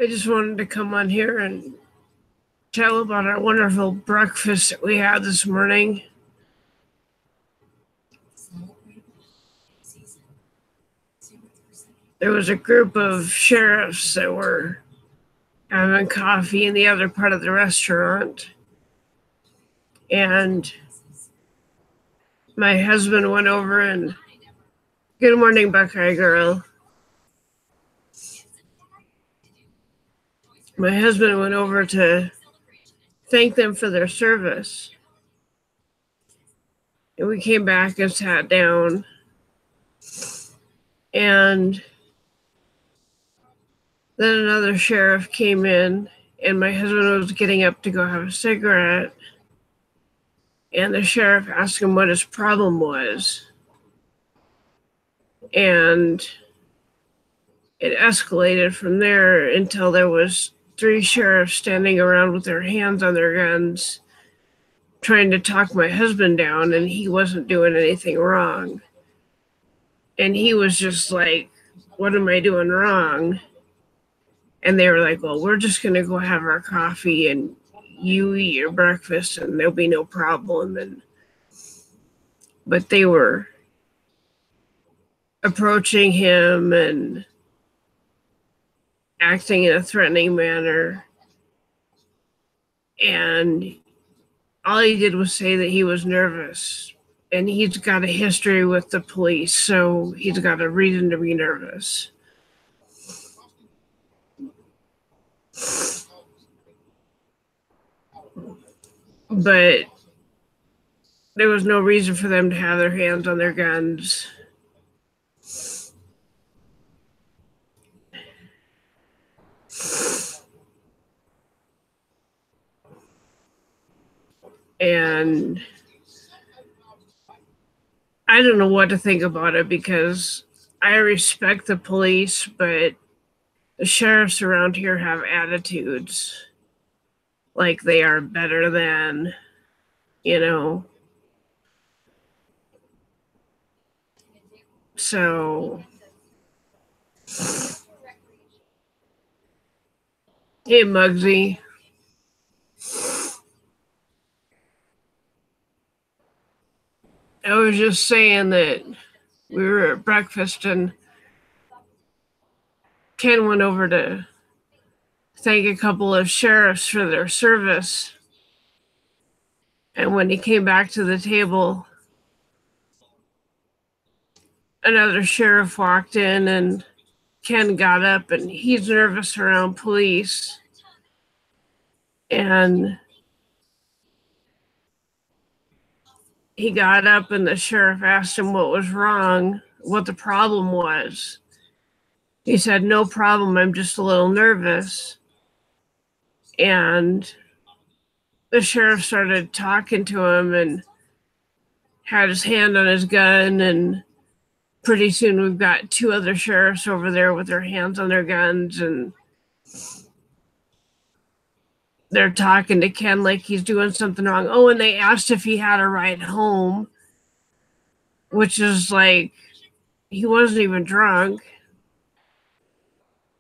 I just wanted to come on here and tell about our wonderful breakfast that we had this morning. There was a group of sheriffs that were having coffee in the other part of the restaurant. And my husband went over and, good morning, Buckeye girl. My husband went over to thank them for their service. And we came back and sat down. And then another sheriff came in, and my husband was getting up to go have a cigarette. And the sheriff asked him what his problem was. And it escalated from there until there was 3 sheriffs standing around with their hands on their guns, trying to talk my husband down, and he wasn't doing anything wrong. And he was just like, what am I doing wrong? And they were like, well, we're just going to go have our coffee and you eat your breakfast and there'll be no problem. But they were approaching him and acting in a threatening manner. And all he did was say that he was nervous. And he's got a history with the police, so he's got a reason to be nervous. But there was no reason for them to have their hands on their guns. And I don't know what to think about it, because I respect the police, but the sheriffs around here have attitudes like they are better than, So, hey, Muggsy. I was just saying that we were at breakfast and Ken went over to thank a couple of sheriffs for their service. And when he came back to the table, another sheriff walked in and Ken got up, and he's nervous around police. And he got up and the sheriff asked him what was wrong, what the problem was. He said, no problem, I'm just a little nervous. And the sheriff started talking to him and had his hand on his gun, and pretty soon we've got 2 other sheriffs over there with their hands on their guns, and they're talking to Ken like he's doing something wrong. Oh, and they asked if he had a ride home, which is like, he wasn't even drunk.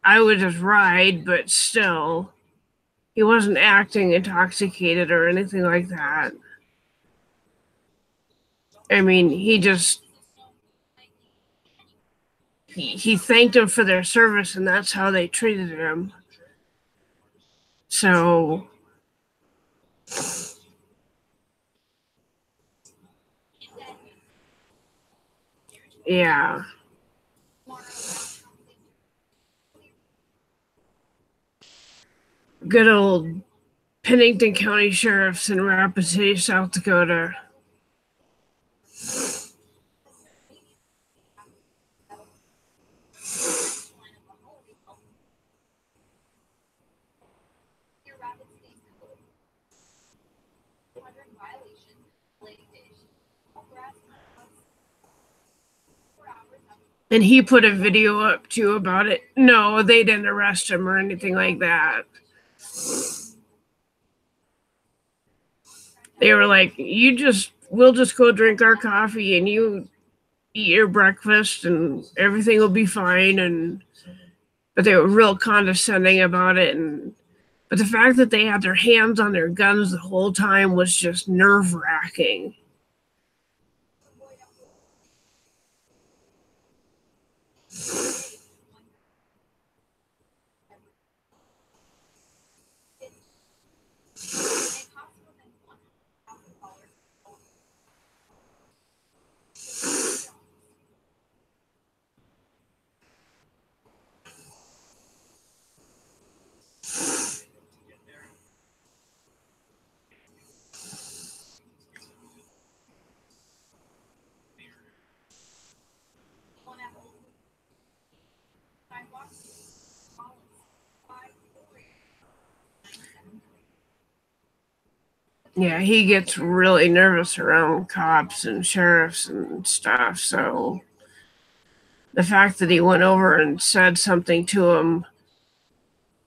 I would just ride, but still, he wasn't acting intoxicated or anything like that. I mean, he thanked him for their service, and that's how they treated him. So, yeah. Good old Pennington County Sheriffs in Rapid City, South Dakota. And he put a video up too about it. No, they didn't arrest him or anything like that. They were like, we'll just go drink our coffee and you eat your breakfast and everything will be fine. And but they were real condescending about it. But the fact that they had their hands on their guns the whole time was just nerve-wracking. Yeah, he gets really nervous around cops and sheriffs and stuff. So the fact that he went over and said something to him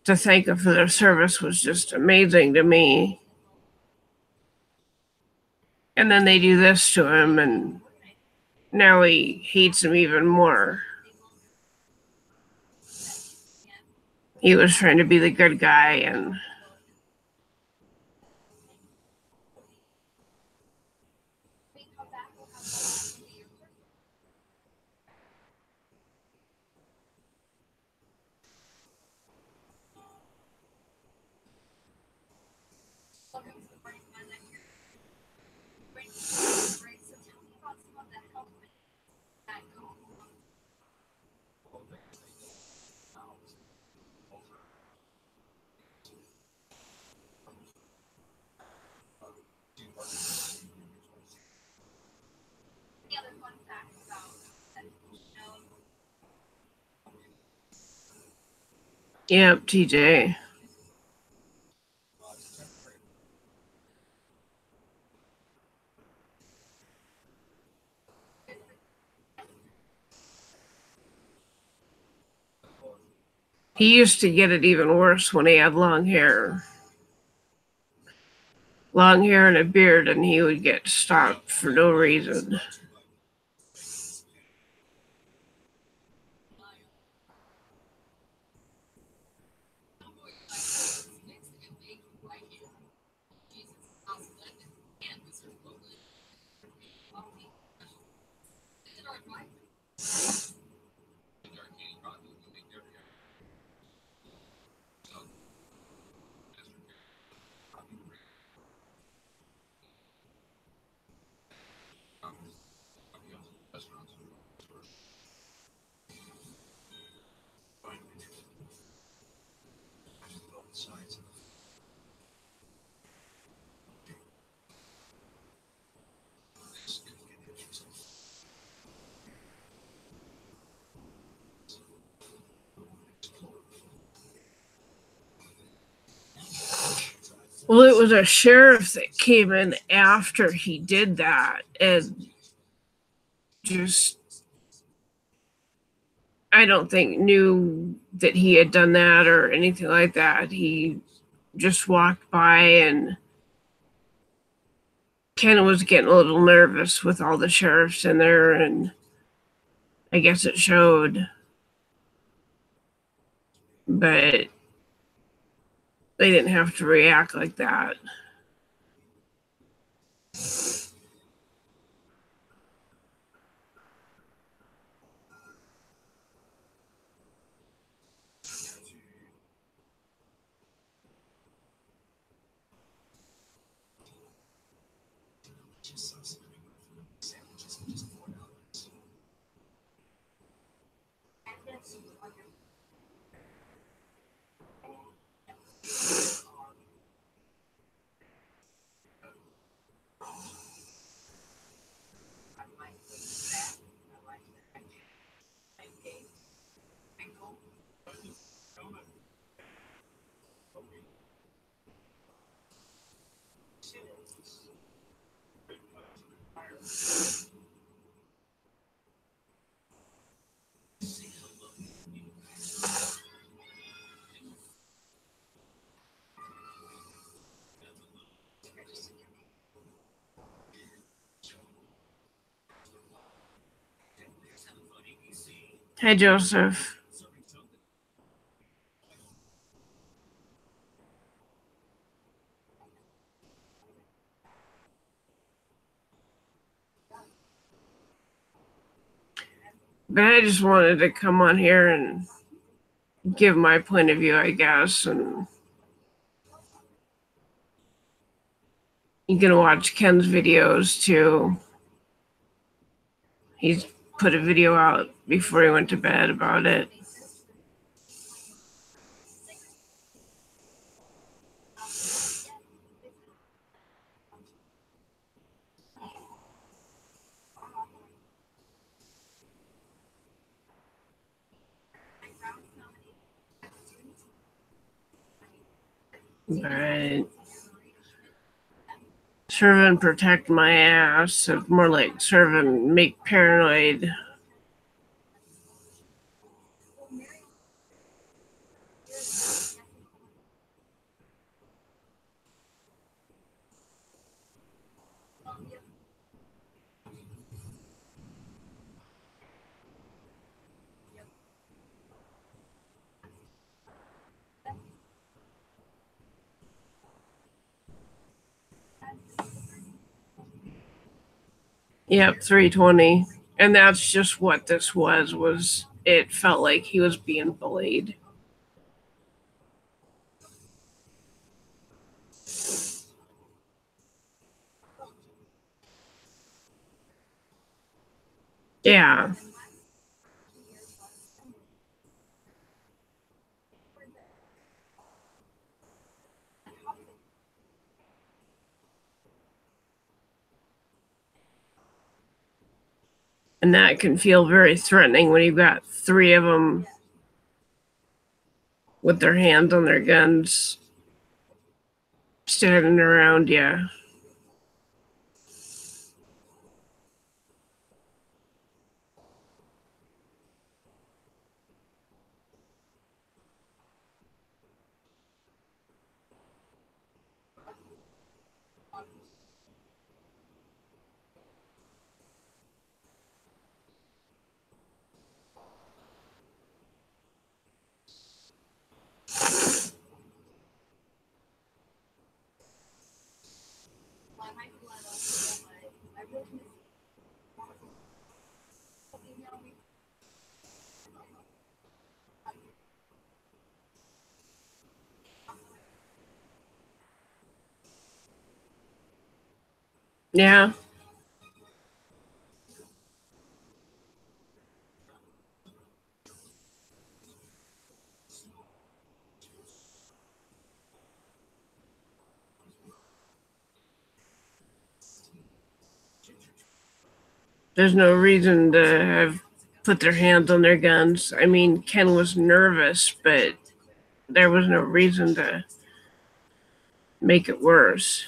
to thank him for their service was just amazing to me. And then they do this to him, and now he hates him even more. He was trying to be the good guy, and yep, TJ. He used to get it even worse when he had long hair. Long hair and a beard, and he would get stopped for no reason. Well, it was a sheriff that came in after he did that and just, I don't think, knew that he had done that or anything like that. He just walked by and Ken was getting a little nervous with all the sheriffs in there, and I guess it showed. But they didn't have to react like that. Hi, Joseph. But I just wanted to come on here and give my point of view, I guess. And you can watch Ken's videos too. He's put a video out before he went to bed about it. But serve and protect my ass. It's more like serve and make paranoid. Yep, 320. And that's just what this was it felt like he was being bullied. Yeah. And that can feel very threatening when you've got three of them with their hands on their guns standing around you. Yeah. There's no reason to have put their hands on their guns. I mean, Ken was nervous, but there was no reason to make it worse.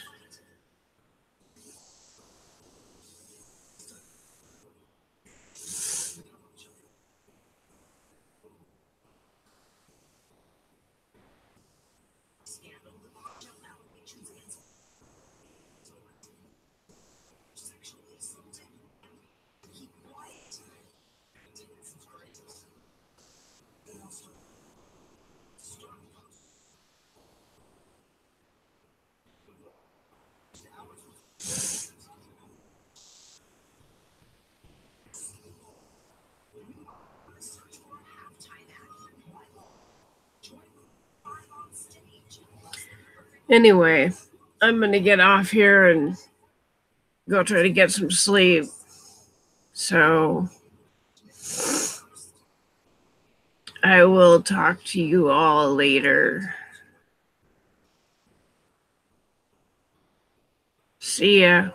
Anyway, I'm going to get off here and go try to get some sleep. So I will talk to you all later. See ya.